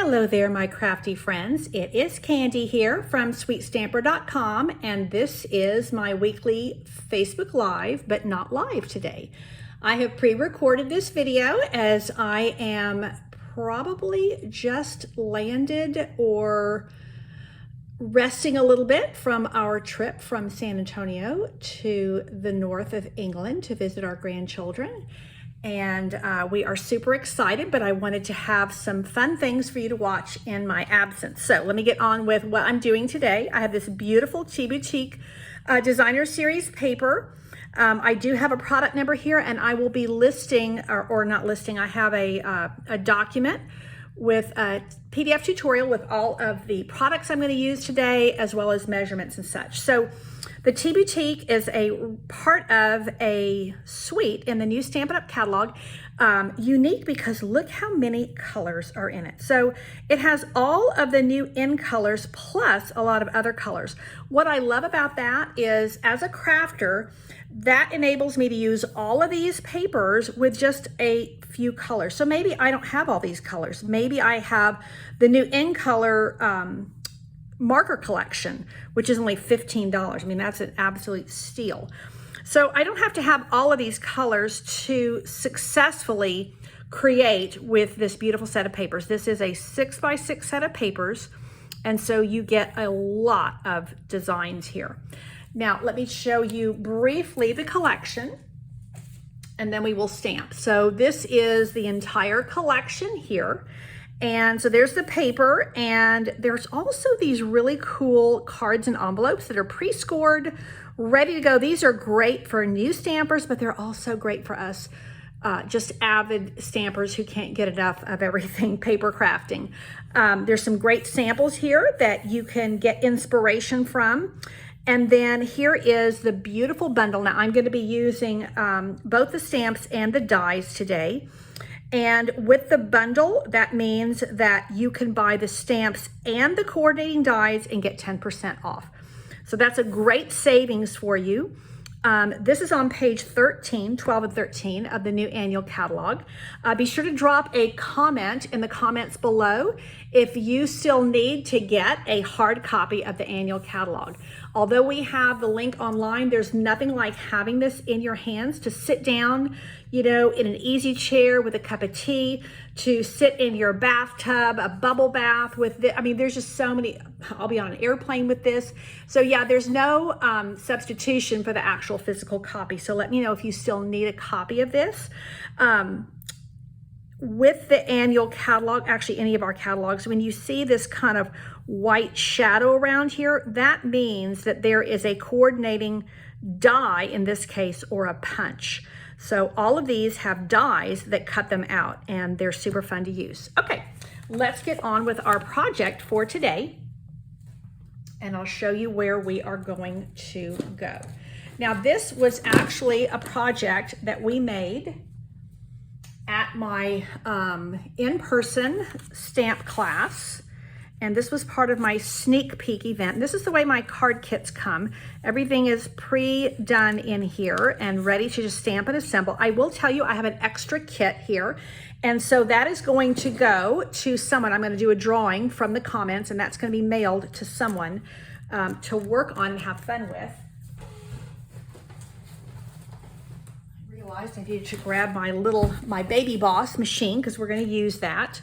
Hello there, my crafty friends. It is Candy here from sweetstamper.com, and this is my weekly Facebook Live, but not live today. I have pre-recorded this video as I am probably just landed or resting a little bit from our trip from San Antonio to the north of England to visit our grandchildren. And we are super excited, but I wanted to have some fun things for you to watch in my absence. So let me get on with what I'm doing today. I have this beautiful Tea Boutique Designer Series paper. I do have a product number here, and I will be listing, or not listing, I have a document with a PDF tutorial with all of the products I'm going to use today, as well as measurements and such. So the Tea Boutique is a part of a suite in the new Stampin' Up catalog, unique because look how many colors are in it. So it has all of the new in colors plus a lot of other colors. What I love about that is, as a crafter, that enables me to use all of these papers with just a few colors. So maybe I don't have all these colors. Maybe I have the new in color marker collection, which is only $15. I mean, that's an absolute steal. So I don't have to have all of these colors to successfully create with this beautiful set of papers. This is a 6x6 set of papers, and so you get a lot of designs here. Now, let me show you briefly the collection, and then we will stamp. So this is the entire collection here. And so there's the paper, and there's also these really cool cards and envelopes that are pre-scored, ready to go. These are great for new stampers, but they're also great for us just avid stampers who can't get enough of everything paper crafting. There's some great samples here that you can get inspiration from. And then here is the beautiful bundle. Now I'm going to be using both the stamps and the dies today. And with the bundle, that means that you can buy the stamps and the coordinating dies and get 10% off. So that's a great savings for you. This is on page 13, 12 and 13 of the new annual catalog. Be sure to drop a comment in the comments below if you still need to get a hard copy of the annual catalog. Although we have the link online, there's nothing like having this in your hands to sit down, you know, in an easy chair with a cup of tea, to sit in your bathtub, a bubble bath with this. I mean, there's just so many. I'll be on an airplane with this. So yeah, there's no substitution for the actual physical copy. So let me know if you still need a copy of this. With the annual catalog, actually any of our catalogs, when you see this kind of white shadow around here, that means that there is a coordinating die in this case, or a punch. So all of these have dies that cut them out, and they're super fun to use. Okay, let's get on with our project for today, and I'll show you where we are going to go. Now, this was actually a project that we made at my in-person stamp class, and this was part of my sneak peek event. This is the way my card kits come. Everything is pre-done in here and ready to just stamp and assemble. I will tell you I have an extra kit here, and so that is going to go to someone. I'm going to do a drawing from the comments, and that's going to be mailed to someone to work on and have fun with. I needed to grab my Baby Boss machine because we're going to use that.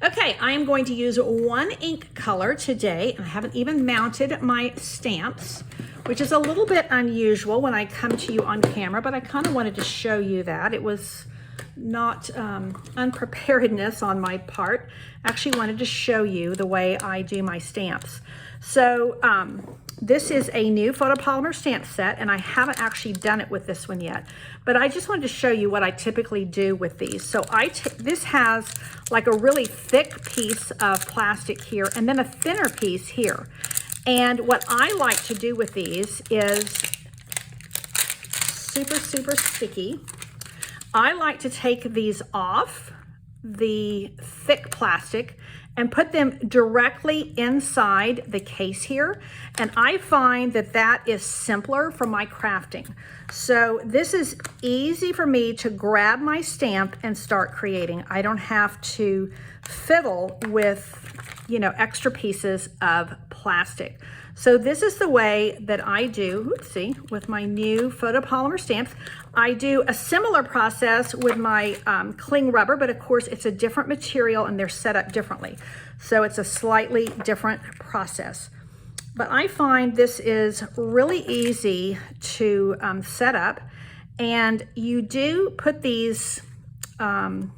Okay, I am going to use one ink color today. I haven't even mounted my stamps, which is a little bit unusual when I come to you on camera, but I kind of wanted to show you that. It was not unpreparedness on my part. I actually wanted to show you the way I do my stamps. So this is a new photopolymer stamp set, and I haven't actually done it with this one yet, but I just wanted to show you what I typically do with these. So this has like a really thick piece of plastic here, and then a thinner piece here. And what I like to do with these is super, super sticky. I like to take these off the thick plastic and put them directly inside the case here. And I find that that is simpler for my crafting. So this is easy for me to grab my stamp and start creating. I don't have to fiddle with, you know, extra pieces of plastic. So this is the way that I do, oopsie, with my new photopolymer stamps. I do a similar process with my cling rubber, but of course it's a different material and they're set up differently. So it's a slightly different process. But I find this is really easy to set up, and you do put these, I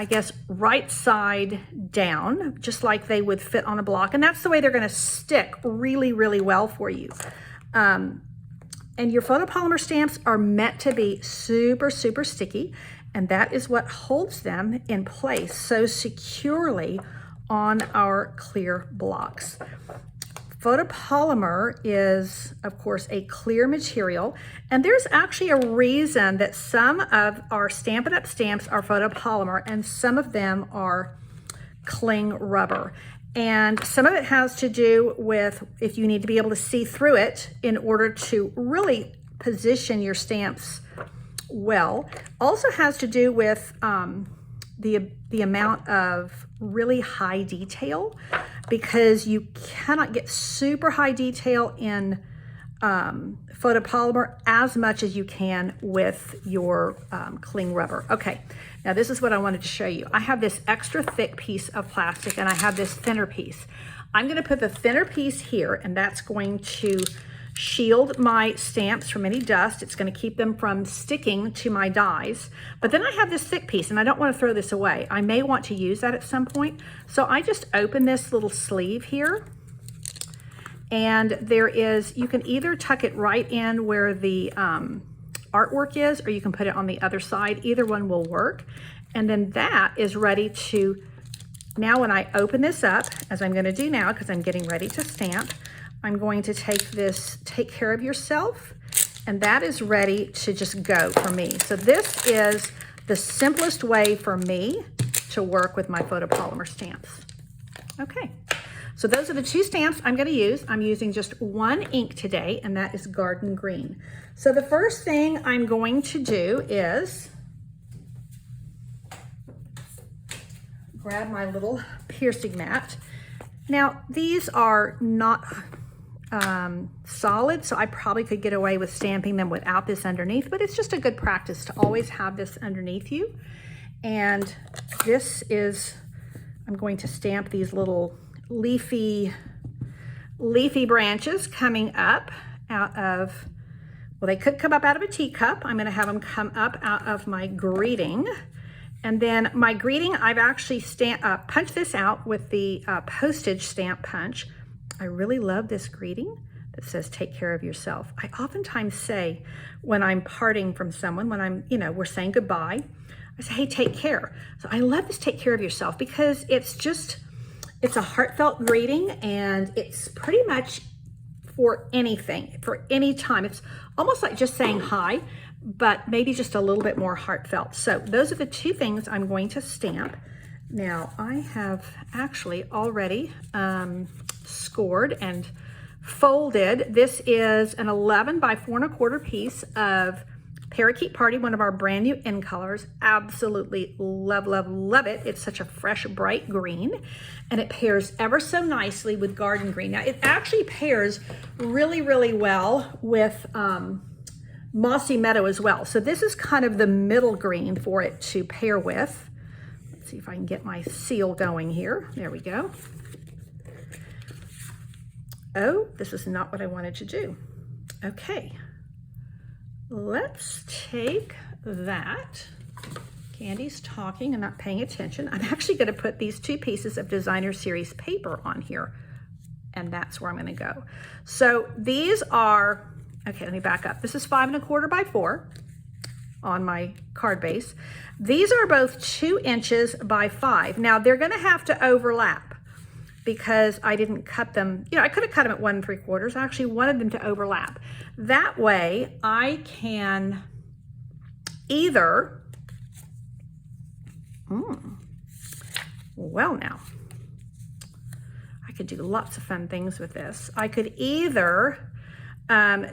guess, right side down, just like they would fit on a block. And that's the way they're gonna stick really, really well for you. And your photopolymer stamps are meant to be super, super sticky. And that is what holds them in place so securely on our clear blocks. Photopolymer is, of course, a clear material, and there's actually a reason that some of our Stampin' Up! Stamps are photopolymer and some of them are cling rubber. And some of it has to do with if you need to be able to see through it in order to really position your stamps well. Also has to do with the amount of really high detail, because you cannot get super high detail in photopolymer as much as you can with your cling rubber. Okay, now this is what I wanted to show you. I have this extra thick piece of plastic and I have this thinner piece. I'm going to put the thinner piece here, and that's going to shield my stamps from any dust. It's going to keep them from sticking to my dies. But then I have this thick piece and I don't want to throw this away. I may want to use that at some point. So I just open this little sleeve here, and there is, you can either tuck it right in where the artwork is, or you can put it on the other side. Either one will work. And then that is ready to, now when I open this up, as I'm going to do now because I'm getting ready to stamp, I'm going to take this Take Care of Yourself, and that is ready to just go for me. So this is the simplest way for me to work with my photopolymer stamps. Okay, so those are the two stamps I'm going to use. I'm using just one ink today, and that is Garden Green. So the first thing I'm going to do is grab my little piercing mat. Now, these are not solid, so I probably could get away with stamping them without this underneath, but it's just a good practice to always have this underneath you. And this is, I'm going to stamp these little leafy branches coming up out of, well, they could come up out of a teacup. I'm going to have them come up out of my greeting. And then my greeting, I've actually punched this out with the postage stamp punch. I really love this greeting that says, take care of yourself. I oftentimes say when I'm parting from someone, when I'm, you know, we're saying goodbye, I say, hey, take care. So I love this take care of yourself because it's just, it's a heartfelt greeting, and it's pretty much for anything, for any time. It's almost like just saying hi, but maybe just a little bit more heartfelt. So those are the two things I'm going to stamp. Now I have actually already scored and folded. This is an 11 by 4 1/4 piece of Parakeet Party, one of our brand new in colors. Absolutely love, love, love it. It's such a fresh, bright green, and it pairs ever so nicely with Garden Green. Now it actually pairs really, really well with Mossy Meadow as well. So this is kind of the middle green for it to pair with. Let's see if I can get my seal going here. There we go. Oh, this is not what I wanted to do. Okay, let's take that. Candy's talking and not paying attention. I'm actually going to put these two pieces of Designer Series paper on here, and that's where I'm going to go. So these are, okay, let me back up. This is 5 1/4 by 4 on my card base. These are both 2 inches by 5. Now they're going to have to overlap because I didn't cut them. You know, I could have cut them at 1 3/4. I actually wanted them to overlap. That way I can either Well now, I could do lots of fun things with this. I could either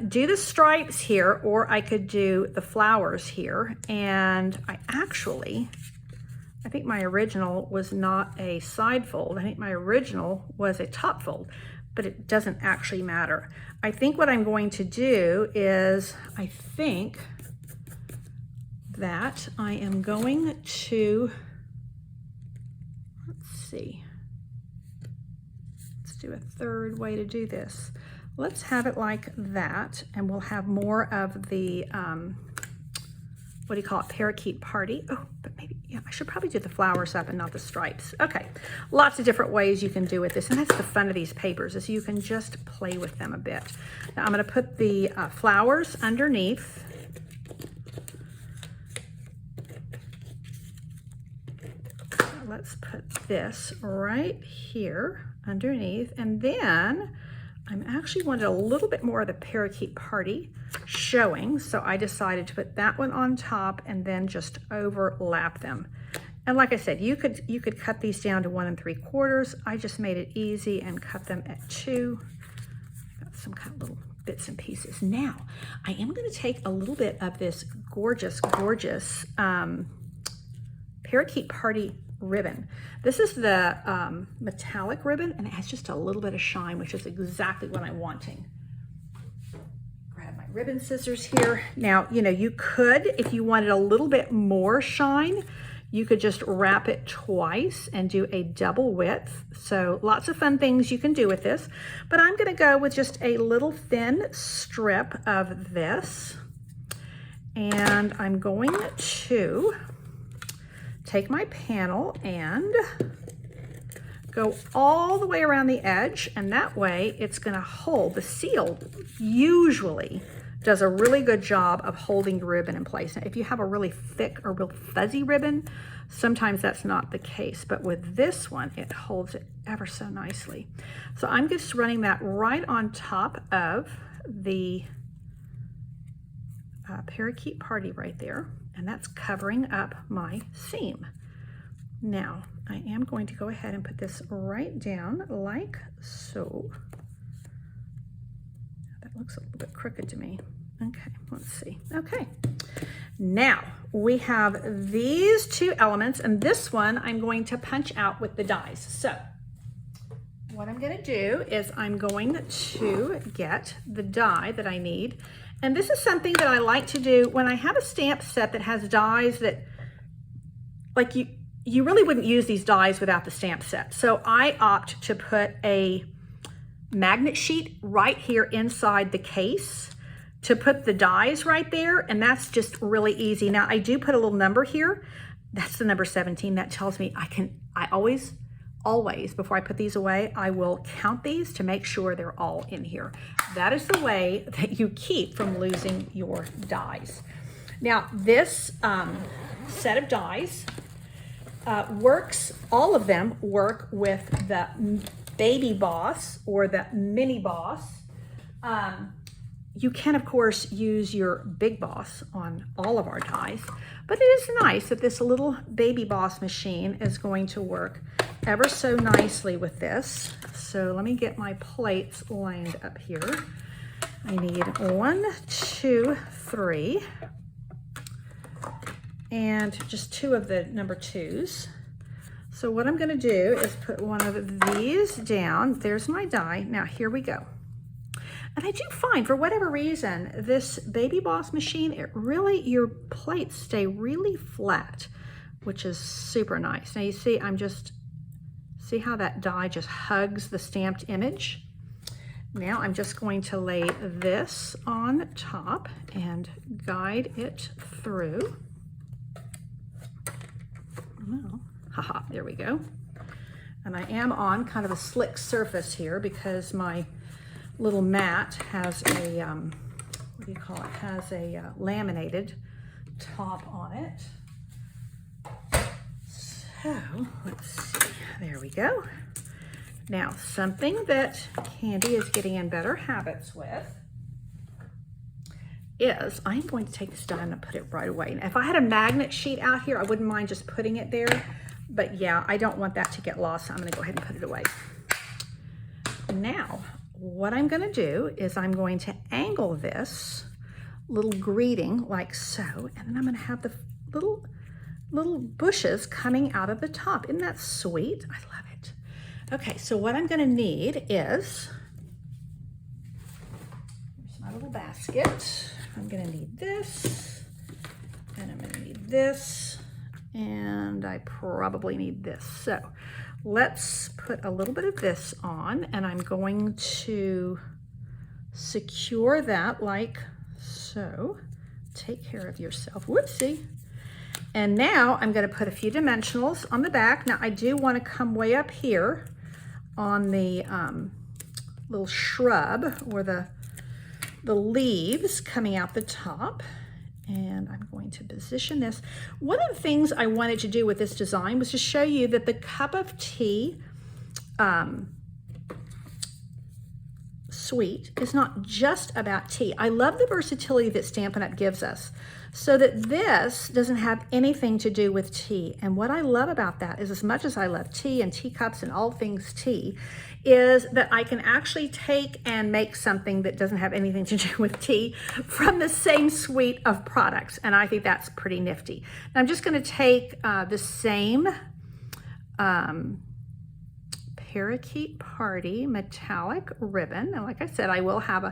do the stripes here, or I could do the flowers here. And I think my original was not a side fold. I think my original was a top fold, but it doesn't actually matter. I think what I'm going to do is, I think that I am going to, let's see, let's do a third way to do this. Let's have it like that, and we'll have more of the, what do you call it, parakeet party. Oh, but maybe, yeah, I should probably do the flowers up and not the stripes. Okay, lots of different ways you can do with this, and that's the fun of these papers, is you can just play with them a bit. Now I'm gonna put the flowers underneath. Let's put this right here underneath, and then I'm actually wanted a little bit more of the parakeet party showing, so I decided to put that one on top and then just overlap them. And like I said, you could cut these down to 1 3/4. I just made it easy and cut them at 2. Got some kind of little bits and pieces. Now, I am going to take a little bit of this gorgeous, gorgeous parakeet party ribbon. This is the metallic ribbon, and it has just a little bit of shine, which is exactly what I'm wanting. Grab my ribbon scissors here. Now, you know, you could, if you wanted a little bit more shine, you could just wrap it twice and do a double width. So lots of fun things you can do with this, but I'm going to go with just a little thin strip of this, and I'm going to take my panel and go all the way around the edge, and that way it's going to hold. The seal usually does a really good job of holding the ribbon in place. Now, if you have a really thick or real fuzzy ribbon, sometimes that's not the case, but with this one, it holds it ever so nicely. So I'm just running that right on top of the parakeet party right there, and that's covering up my seam. Now I am going to go ahead and put this right down like so. That looks a little bit crooked to me. Okay, let's see. Okay, now we have these two elements, and this one I'm going to punch out with the dies. So what I'm going to do is I'm going to get the die that I need. And this is something that I like to do when I have a stamp set that has dies that, like, you really wouldn't use these dies without the stamp set. So I opt to put a magnet sheet right here inside the case to put the dies right there, and that's just really easy. Now I do put a little number here. That's the number 17. That tells me I always, before I put these away, I will count these to make sure they're all in here. That is the way that you keep from losing your dies. Now this set of dies works, all of them work with the Baby Boss or the Mini Boss. You can, of course, use your Big Boss on all of our dies, but it is nice that this little Baby Boss machine is going to work ever so nicely with this. So let me get my plates lined up here. I need 1, 2, 3, and just 2 of the number 2s. So what I'm going to do is put one of these down. There's my die. Now here we go. And I do find, for whatever reason, this Baby Boss machine, your plates stay really flat, which is super nice. Now you see, see how that die just hugs the stamped image? Now I'm just going to lay this on top and guide it through. Well, haha, there we go. And I am on kind of a slick surface here because my little mat has a, what do you call it? Has a laminated top on it. So let's see, there we go. Now, something that Candy is getting in better habits with is I'm going to take this die and put it right away. Now, if I had a magnet sheet out here, I wouldn't mind just putting it there, But yeah, I don't want that to get lost, so I'm gonna go ahead and put it away. Now, what I'm gonna do is I'm going to angle this little greeting like so, and then I'm gonna have the little bushes coming out of the top. Isn't that sweet? I love it. Okay, so what I'm gonna need is, here's my little basket. I'm gonna need this, and I'm gonna need this, and I probably need this. So let's put a little bit of this on, and I'm going to secure that like so. Take care of yourself. Whoopsie. And now I'm going to put a few dimensionals on the back. Now I do want to come way up here on the little shrub or the leaves coming out the top. And I'm going to position this. One of the things I wanted to do with this design was to show you that the cup of tea suite is not just about tea. I love the versatility that Stampin' Up! Gives us, so that this doesn't have anything to do with tea. And what I love about that is, as much as I love tea and teacups and all things tea, is that I can actually take and make something that doesn't have anything to do with tea from the same suite of products. And I think that's pretty nifty. Now I'm just going to take the same Parakeet Party metallic ribbon. And like I said, I will have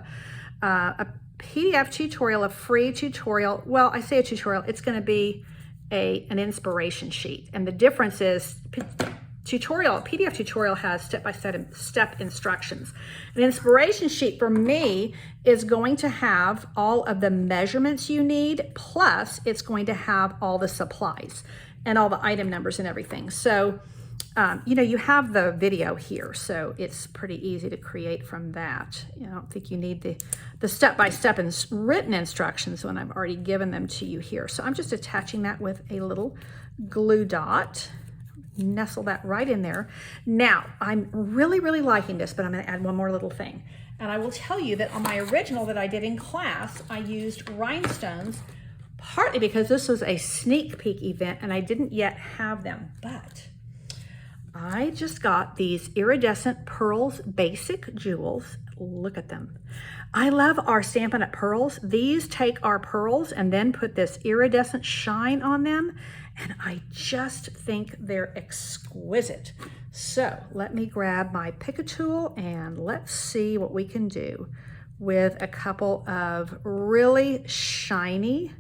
a PDF tutorial, a free tutorial. Well, I say a tutorial, it's going to be an inspiration sheet. And the difference is PDF tutorial has step-by-step instructions. An inspiration sheet for me is going to have all of the measurements you need, plus it's going to have all the supplies and all the item numbers and everything. So you know, you have the video here, so it's pretty easy to create from that. I don't think you need the step-by-step written instructions when I've already given them to you here. So I'm just attaching that with a little glue dot. Nestle that right in there. Now, I'm really liking this, but I'm going to add one more little thing. And I will tell you that on my original that I did in class, I used rhinestones, partly because this was a sneak peek event and I didn't yet have them, but I just got these iridescent pearls basic jewels. Look at them. I love our Stampin' Up! Pearls. These take our pearls and then put this iridescent shine on them, and I just think they're exquisite. So let me grab my pick tool and let's see what we can do with a couple of really shiny,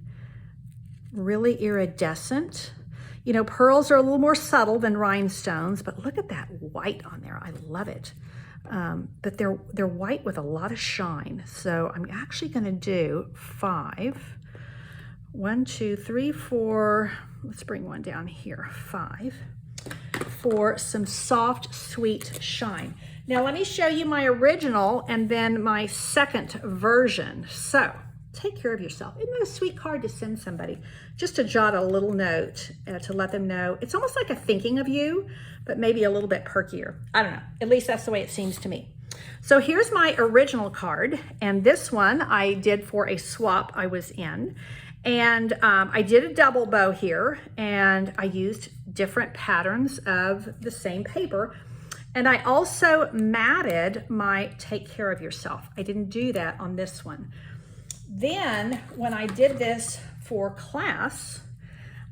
really iridescent. You know, pearls are a little more subtle than rhinestones, but look at that white on there. I love it. But they're white with a lot of shine. So I'm actually going to do 5. 1, 2, 3, 4. Let's bring one down here. 5 for some soft, sweet shine. Now let me show you my original and then my second version. So take care of yourself. Isn't that a sweet card to send somebody? Just to jot a little note to let them know. It's almost like a thinking of you, but maybe a little bit perkier. I don't know. At least that's the way it seems to me. So here's my original card. And this one I did for a swap I was in. And I did a double bow here. And I used different patterns of the same paper. And I also matted my Take Care of Yourself. I didn't do that on this one. Then when I did this for class,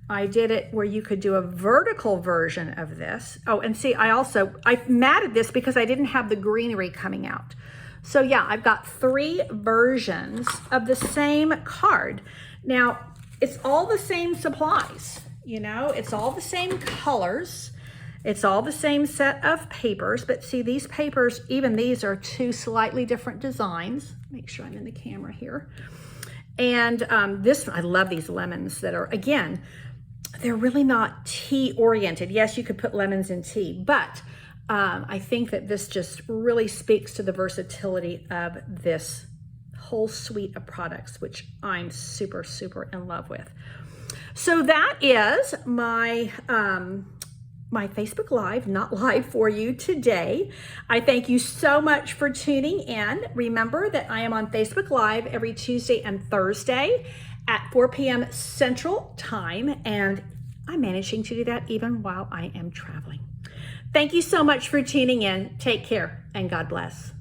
I did it where you could do a vertical version of this. Oh, and see, I matted this because I didn't have the greenery coming out. So yeah, I've got 3 versions of the same card. Now, it's all the same supplies, you know, it's all the same colors. It's all the same set of papers, but see these papers, even these are 2 slightly different designs. Make sure I'm in the camera here. And I love these lemons that are, again, they're really not tea oriented. Yes, you could put lemons in tea, but I think that this just really speaks to the versatility of this whole suite of products, which I'm super in love with. So that is my my Facebook Live, not live for you today. I thank you so much for tuning in. Remember that I am on Facebook Live every Tuesday and Thursday at 4 p.m. Central Time, and I'm managing to do that even while I am traveling. Thank you so much for tuning in. Take care and God bless.